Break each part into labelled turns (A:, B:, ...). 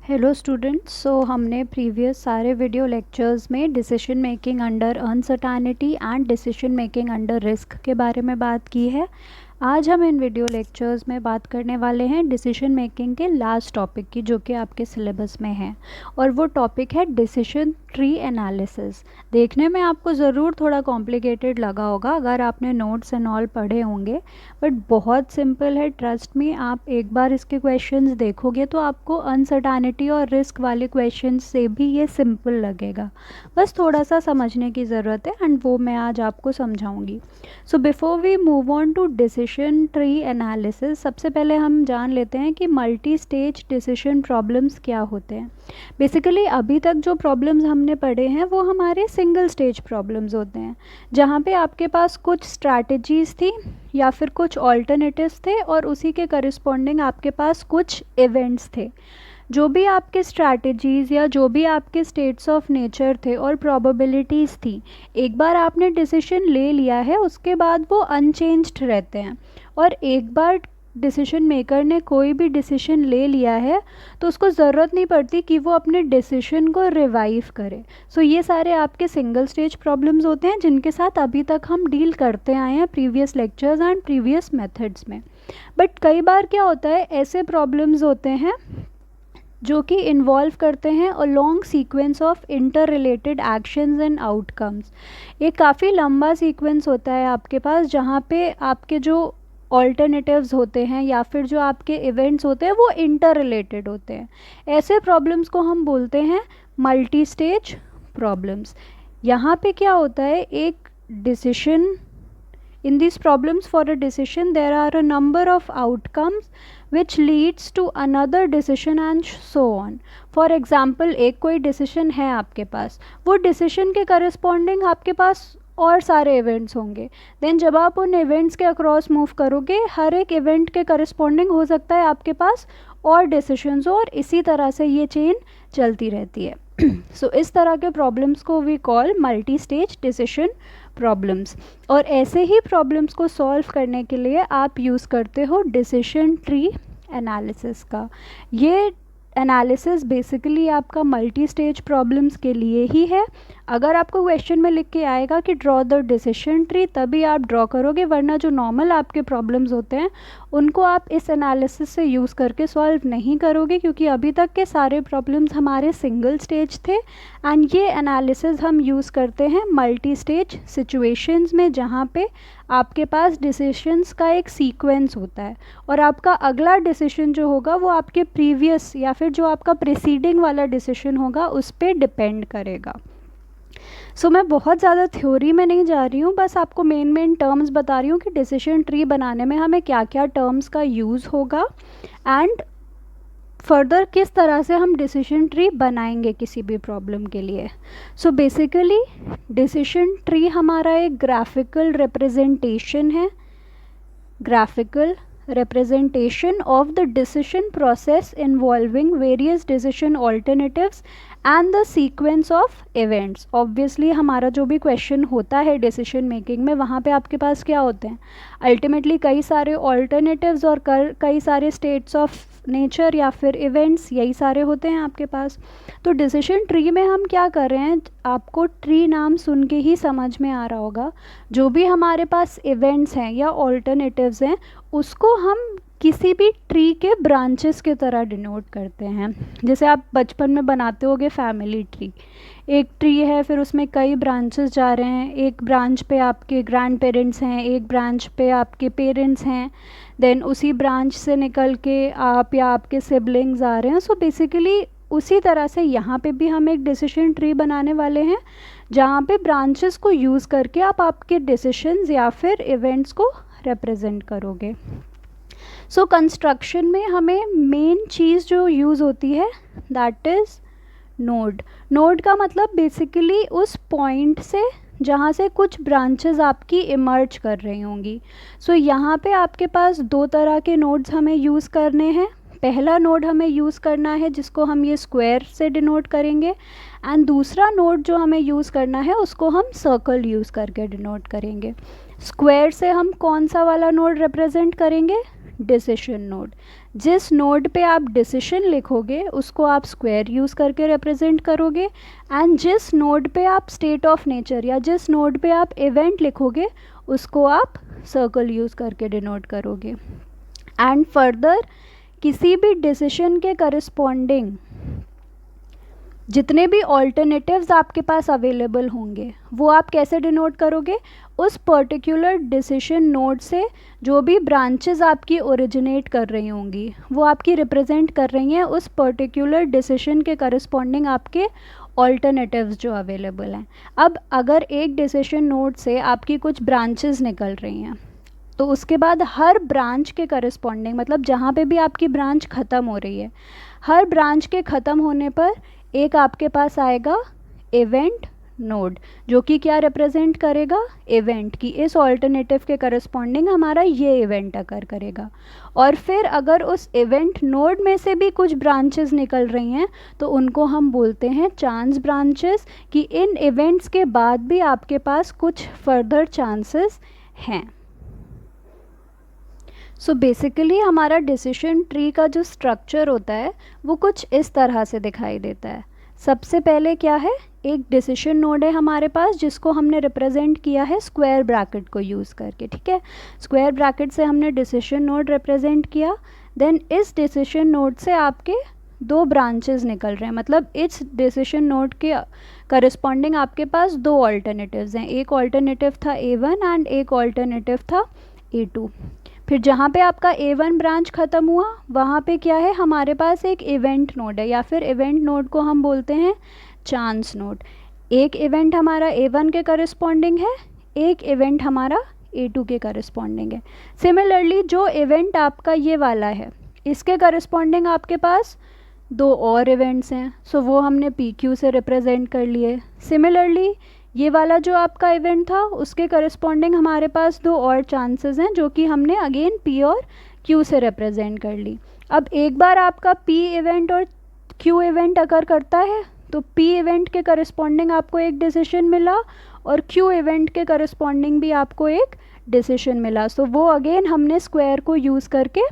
A: Hello students. हमने previous सारे video lectures में decision making under uncertainty and decision making under risk के बारे में बात की है। आज हम इन वीडियो लेक्चर्स में बात करने वाले हैं डिसीजन मेकिंग के लास्ट टॉपिक की, जो कि आपके सिलेबस में है, और वो टॉपिक है डिसीजन ट्री एनालिसिस। देखने में आपको ज़रूर थोड़ा कॉम्प्लिकेटेड लगा होगा अगर आपने नोट्स एंड ऑल पढ़े होंगे, बट बहुत सिंपल है। ट्रस्ट मी, आप एक बार इसके क्वेश्चंस देखोगे तो आपको अनसर्टेनिटी और रिस्क वाले क्वेश्चंस से भी ये सिंपल लगेगा। बस थोड़ा सा समझने की ज़रूरत है एंड वो मैं आज आपको समझाऊंगी। So before we move on to decision tree analysis, सबसे पहले हम जान लेते हैं कि मल्टी स्टेज डिसीजन प्रॉब्लम्स क्या होते हैं। बेसिकली अभी तक जो प्रॉब्लम्स हमने पढ़े हैं वो हमारे सिंगल स्टेज प्रॉब्लम्स होते हैं, जहाँ पे आपके पास कुछ स्ट्रैटेजीज़ थी या फिर कुछ ऑल्टरनेटिव्स थे और उसी के करस्पॉन्डिंग आपके पास कुछ इवेंट्स थे। जो भी आपके स्ट्रैटेजीज़ या जो भी आपके स्टेट्स ऑफ नेचर थे और प्रोबेबिलिटीज़ थी, एक बार आपने डिसीजन ले लिया है उसके बाद वो अनचेंज्ड रहते हैं। और एक बार डिसीजन मेकर ने कोई भी डिसीजन ले लिया है तो उसको ज़रूरत नहीं पड़ती कि वो अपने डिसीजन को रिवाइव करे। सो ये सारे आपके सिंगल स्टेज प्रॉब्लम्स होते हैं जिनके साथ अभी तक हम डील करते आए हैं previous lectures and previous methods में। बट कई बार क्या होता है, ऐसे प्रॉब्लम्स होते हैं जो कि इन्वॉल्व करते हैं a long sequence of inter related actions and outcomes. एक काफ़ी लंबा सीक्वेंस होता है आपके पास जहाँ पे आपके जो ऑल्टरनेटिव्स होते हैं या फिर जो आपके इवेंट्स होते हैं वो इंटर रिलेटेड होते हैं। ऐसे प्रॉब्लम्स को हम बोलते हैं मल्टी स्टेज प्रॉब्लम्स। यहाँ पे क्या होता है, एक decision, in these problems for a decision there are a number of outcomes which leads to another decision and so on. For example, एक कोई decision है आपके पास, वो decision के corresponding आपके पास और सारे इवेंट्स होंगे। देन जब आप उन इवेंट्स के अक्रॉस मूव करोगे, हर एक इवेंट के करस्पॉन्डिंग हो सकता है आपके पास और डिसीशंस, और इसी तरह से ये चेन चलती रहती है। सो इस तरह के प्रॉब्लम्स को we call multi stage decision problems. और ऐसे ही प्रॉब्लम्स को सॉल्व करने के लिए आप यूज़ करते हो डिसीजन ट्री एनालिसिस का। ये एनालिसिस बेसिकली आपका मल्टी स्टेज प्रॉब्लम्स के लिए ही है। अगर आपको क्वेश्चन में लिख के आएगा कि ड्रॉ द डिसीजन ट्री, तभी आप ड्रॉ करोगे, वरना जो नॉर्मल आपके प्रॉब्लम्स होते हैं उनको आप इस एनालिसिस से यूज़ करके सॉल्व नहीं करोगे, क्योंकि अभी तक के सारे प्रॉब्लम्स हमारे सिंगल स्टेज थे एंड ये एनालिसिस हम यूज़ करते हैं मल्टी स्टेज सिचुएशंस में, जहाँ पे आपके पास डिसीशंस का एक सीक्वेंस होता है और आपका अगला डिसीजन जो होगा वो आपके प्रीवियस या फिर जो आपका प्रीसीडिंग वाला डिसीजन होगा उस पर डिपेंड करेगा। सो मैं बहुत ज़्यादा थ्योरी में नहीं जा रही हूँ, बस आपको मेन टर्म्स बता रही हूँ कि डिसीजन ट्री बनाने में हमें क्या क्या टर्म्स का यूज़ होगा एंड फर्दर किस तरह से हम डिसीजन ट्री बनाएंगे किसी भी प्रॉब्लम के लिए। सो बेसिकली डिसीजन ट्री हमारा एक ग्राफिकल रिप्रेजेंटेशन है, graphical representation of the decision process involving various decision alternatives and the sequence of events. Obviously हमारा जो भी क्वेश्चन होता है डिसीजन मेकिंग में, वहाँ पे आपके पास क्या होते हैं, अल्टीमेटली कई सारे ऑल्टरनेटिव्स और कई सारे स्टेट्स ऑफ नेचर या फिर इवेंट्स, यही सारे होते हैं आपके पास। तो डिसीजन ट्री में हम क्या कर रहे हैं, आपको ट्री नाम सुन के ही समझ में आ रहा होगा, जो भी हमारे पास इवेंट्स हैं या ऑल्टरनेटिव्स हैं उसको हम किसी भी ट्री के ब्रांचेस की तरह डिनोट करते हैं। जैसे आप बचपन में बनाते होगे फैमिली ट्री, एक ट्री है, फिर उसमें कई ब्रांचेस जा रहे हैं, एक ब्रांच पे आपके ग्रैंड पेरेंट्स हैं, एक ब्रांच पे आपके पेरेंट्स हैं, देन उसी ब्रांच से निकल के आप या आपके सिबलिंग्स आ रहे हैं। सो बेसिकली उसी तरह से यहाँ पे भी हम एक डिसीजन ट्री बनाने वाले हैं, जहाँ पे ब्रांचेस को यूज़ करके आप आपके डिसीजंस या फिर इवेंट्स को रिप्रेजेंट करोगे। सो कंस्ट्रक्शन में हमें मेन चीज़ जो यूज़ होती है दैट इज़ नोड। नोड का मतलब बेसिकली उस पॉइंट से जहाँ से कुछ ब्रांचेस आपकी इमर्ज कर रही होंगी। सो यहाँ पे आपके पास दो तरह के नोड्स हमें यूज़ करने हैं। पहला नोड हमें यूज़ करना है जिसको हम ये स्क्वायर से डिनोट करेंगे, एंड दूसरा नोड जो हमें यूज़ करना है उसको हम सर्कल यूज़ करके डिनोट करेंगे। स्क्वायर से हम कौन सा वाला नोड रिप्रेजेंट करेंगे, डिसीजन नोड। जिस नोड पे आप डिसीजन लिखोगे उसको आप स्क्वायर यूज़ करके रिप्रेजेंट करोगे, एंड जिस नोड पे आप स्टेट ऑफ नेचर या जिस नोड पे आप इवेंट लिखोगे उसको आप सर्कल यूज़ करके डिनोट करोगे। एंड फर्दर किसी भी डिसीजन के करस्पॉन्डिंग जितने भी ऑल्टरनेटिव्स आपके पास अवेलेबल होंगे वो आप कैसे डिनोट करोगे, उस पर्टिकुलर डिसीजन नोड से जो भी ब्रांचेस आपकी ओरिजिनेट कर रही होंगी वो आपकी रिप्रेजेंट कर रही हैं उस पर्टिकुलर डिसीजन के करस्पॉन्डिंग आपके ऑल्टरनेटिव्स जो अवेलेबल हैं। अब अगर एक डिसीजन नोड से आपकी कुछ ब्रांचेस निकल रही हैं तो उसके बाद हर ब्रांच के करस्पॉन्डिंग, मतलब जहाँ पे भी आपकी ब्रांच ख़त्म हो रही है, हर ब्रांच के ख़त्म होने पर एक आपके पास आएगा इवेंट नोड जो कि क्या रिप्रेजेंट करेगा, इवेंट की इस ऑल्टरनेटिव के करस्पॉन्डिंग हमारा ये इवेंट अकर करेगा। और फिर अगर उस इवेंट नोड में से भी कुछ ब्रांचेस निकल रही हैं तो उनको हम बोलते हैं चांस ब्रांचेस, कि इन इवेंट्स के बाद भी आपके पास कुछ फर्दर चांसेस हैं। सो बेसिकली हमारा डिसीजन ट्री का जो स्ट्रक्चर होता है वो कुछ इस तरह से दिखाई देता है। सबसे पहले क्या है, एक डिसीजन नोड है हमारे पास जिसको हमने रिप्रेजेंट किया है स्क्वायर ब्रैकेट को यूज़ करके, ठीक है। स्क्वायर ब्रैकेट से हमने डिसीजन नोड रिप्रेजेंट किया। देन इस डिसीजन नोड से आपके दो ब्रांचेस निकल रहे हैं, मतलब इस डिसीजन नोड के करस्पॉन्डिंग आपके पास दो ऑल्टरनेटिव्स हैं। एक ऑल्टरनेटिव था A1 एंड एक ऑल्टरनेटिव था A2। फिर जहाँ पे आपका A1 ब्रांच ख़त्म हुआ वहाँ पे क्या है, हमारे पास एक इवेंट नोड है, या फिर इवेंट नोड को हम बोलते हैं चांस नोड। एक इवेंट हमारा A1 के करस्पॉन्डिंग है, एक इवेंट हमारा A2 के करस्पॉन्डिंग है। सिमिलरली जो इवेंट आपका ये वाला है इसके करस्पॉन्डिंग आपके पास दो और इवेंट्स हैं, सो वो हमने PQ से रिप्रेजेंट कर लिए। सिमिलरली ये वाला जो आपका इवेंट था उसके करस्पॉन्डिंग हमारे पास दो और चांसेस हैं जो कि हमने अगेन P और Q से रिप्रेजेंट कर ली। अब एक बार आपका P इवेंट और Q इवेंट अकर करता है तो P इवेंट के करस्पॉन्डिंग आपको एक डिसीजन मिला और Q इवेंट के करस्पॉन्डिंग भी आपको एक डिसीजन मिला। सो वो अगेन हमने स्क्वायर को यूज़ करके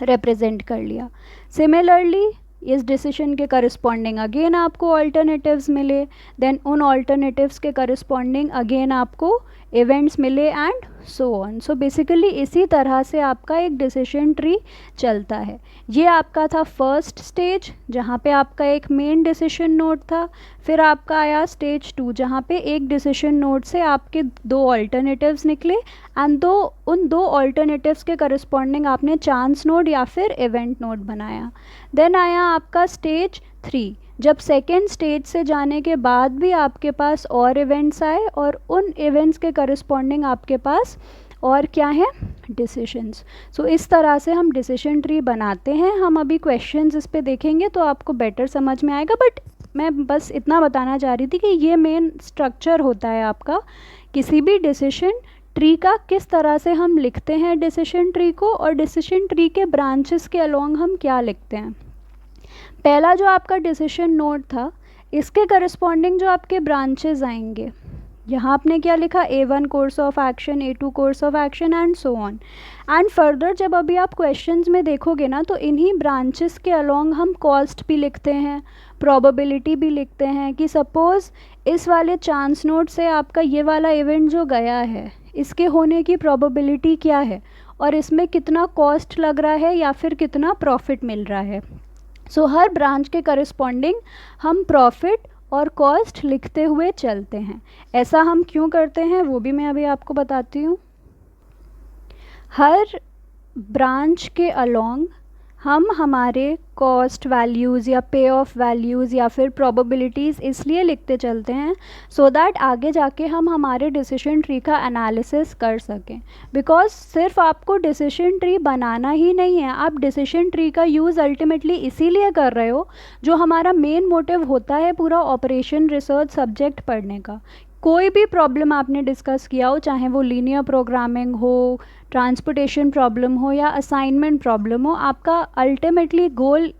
A: रिप्रेजेंट कर लिया। सिमिलरली इस डिसीजन के करस्पॉन्डिंग अगेन आपको ऑल्टरनेटिव्स मिले, देन उन ऑल्टरनेटिव्स के करस्पॉन्डिंग अगेन आपको इवेंट्स मिले and so on. So basically इसी तरह से आपका एक डिसीजन ट्री चलता है। ये आपका था फर्स्ट स्टेज जहाँ पे आपका एक मेन डिसीजन नोड था। फिर आपका आया स्टेज 2 जहाँ पे एक डिसीजन नोड से आपके दो ऑल्टरनेटिव्स निकले एंड उन दो ऑल्टरनेटिव्स के करस्पॉन्डिंग आपने चांस नोड या फिर इवेंट नोड बनाया। देन आया आपका स्टेज 3 जब सेकेंड स्टेज से जाने के बाद भी आपके पास और इवेंट्स आए और उन इवेंट्स के करस्पॉन्डिंग आपके पास और क्या है, डिसीजंस। सो इस तरह से हम डिसीजन ट्री बनाते हैं। हम अभी क्वेश्चंस इस पे देखेंगे तो आपको बेटर समझ में आएगा, बट मैं बस इतना बताना चाह रही थी कि ये मेन स्ट्रक्चर होता है आपका किसी भी डिसीजन ट्री का, किस तरह से हम लिखते हैं डिसीजन ट्री को और डिसीजन ट्री के ब्रांचेस के अलॉन्ग हम क्या लिखते हैं। पहला जो आपका डिसीजन नोड था इसके करस्पॉन्डिंग जो आपके ब्रांचेस आएंगे, यहाँ आपने क्या लिखा, A1 course of action, A2 course of action and so on. And further जब अभी आप क्वेश्चंस में देखोगे ना तो इन्हीं ब्रांचेस के अलॉन्ग हम कॉस्ट भी लिखते हैं, प्रोबेबिलिटी भी लिखते हैं कि सपोज़ इस वाले चांस नोड से आपका ये वाला इवेंट जो गया है इसके होने की प्रोबेबिलिटी क्या है और इसमें कितना कॉस्ट लग रहा है या फिर कितना प्रॉफिट मिल रहा है। सो हर ब्रांच के करस्पॉन्डिंग हम प्रॉफिट और कॉस्ट लिखते हुए चलते हैं। ऐसा हम क्यों करते हैं वो भी मैं अभी आपको बताती हूँ। हर ब्रांच के अलॉन्ग हम हमारे कॉस्ट वैल्यूज़ या पे ऑफ वैल्यूज़ या फिर प्रोबेबिलिटीज़ इसलिए लिखते चलते हैं सो दैट आगे जाके हम हमारे डिसीजन ट्री का एनालिसिस कर सकें। बिकॉज सिर्फ आपको डिसीजन ट्री बनाना ही नहीं है, आप डिसीजन ट्री का यूज़ अल्टीमेटली इसीलिए कर रहे हो जो हमारा मेन मोटिव होता है पूरा ऑपरेशन रिसर्च सब्जेक्ट पढ़ने का। कोई भी प्रॉब्लम आपने डिस्कस किया हो, चाहे वो लीनियर प्रोग्रामिंग हो, ट्रांसपोर्टेशन प्रॉब्लम हो या असाइनमेंट प्रॉब्लम हो, आपका अल्टीमेटली गोल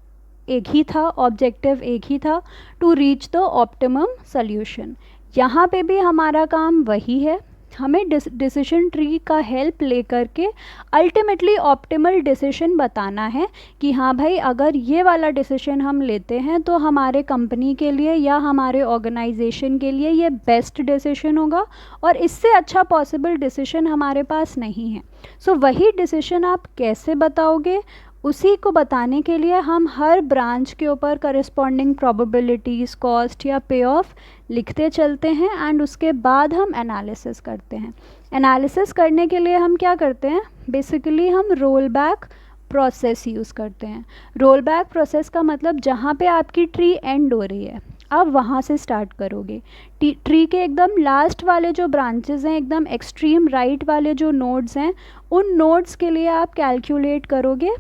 A: एक ही था, ऑब्जेक्टिव एक ही था, to reach the optimum solution. यहाँ पे भी हमारा काम वही है। हमें डिसीजन ट्री का हेल्प लेकर के अल्टीमेटली ऑप्टिमल डिसीजन बताना है कि हाँ भाई, अगर ये वाला डिसीजन हम लेते हैं तो हमारे कंपनी के लिए या हमारे ऑर्गेनाइजेशन के लिए ये बेस्ट डिसीजन होगा और इससे अच्छा पॉसिबल डिसीजन हमारे पास नहीं है। सो वही डिसीजन आप कैसे बताओगे, उसी को बताने के लिए हम हर ब्रांच के ऊपर करस्पॉन्डिंग प्रोबेबिलिटीज़, कॉस्ट या पे ऑफ लिखते चलते हैं एंड उसके बाद हम एनालिसिस करते हैं। एनालिसिस करने के लिए हम क्या करते हैं, बेसिकली हम रोल बैक प्रोसेस यूज़ करते हैं। रोल बैक प्रोसेस का मतलब जहाँ पे आपकी ट्री एंड हो रही है आप वहाँ से स्टार्ट करोगे। ट्री के एकदम लास्ट वाले जो ब्रांचेस हैं, एकदम एक्सट्रीम राइट वाले जो नोड्स हैं, उन नोड्स के लिए आप कैलकुलेट करोगे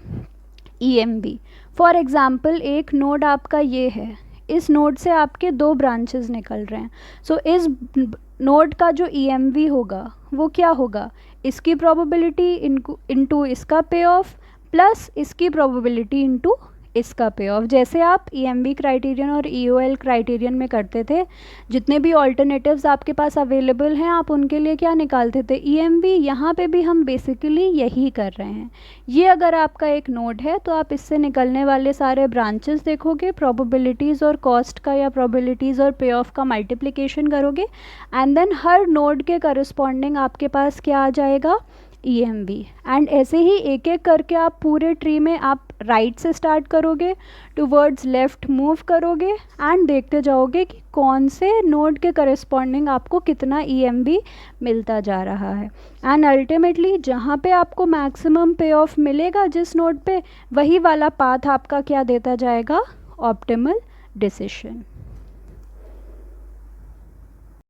A: EMV। फॉर एग्ज़ाम्पल एक नोड आपका ये है, इस नोड से आपके 2 ब्रांचेस निकल रहे हैं। सो इस नोड का जो EMV होगा वो क्या होगा, इसकी प्रोबेबिलिटी इनटू इसका पे ऑफ प्लस इसकी प्रोबेबिलिटी इनटू इसका पे ऑफ। जैसे आप EMV क्राइटेरियन और EOL क्राइटेरियन में करते थे, जितने भी ऑल्टरनेटिव्स आपके पास अवेलेबल हैं आप उनके लिए क्या निकालते थे, EMV। यहाँ पे भी हम बेसिकली यही कर रहे हैं। ये अगर आपका एक नोड है तो आप इससे निकलने वाले सारे ब्रांचेस देखोगे, प्रोबेबिलिटीज़ और कॉस्ट का या प्रोबेबिलिटीज़ और पे ऑफ का मल्टीप्लिकेशन करोगे एंड देन हर नोड के करस्पॉन्डिंग आपके पास क्या आ जाएगा, EMV। एंड ऐसे ही एक एक करके आप पूरे ट्री में आप राइट से स्टार्ट करोगे, टूवर्ड्स लेफ़्ट मूव करोगे एंड देखते जाओगे कि कौन से नोड के करस्पॉन्डिंग आपको कितना EMV मिलता जा रहा है। एंड अल्टीमेटली जहाँ पे आपको मैक्सिमम पे ऑफ मिलेगा जिस नोड पे, वही वाला पाथ आपका क्या देता जाएगा, ऑप्टिमल डिसीजन।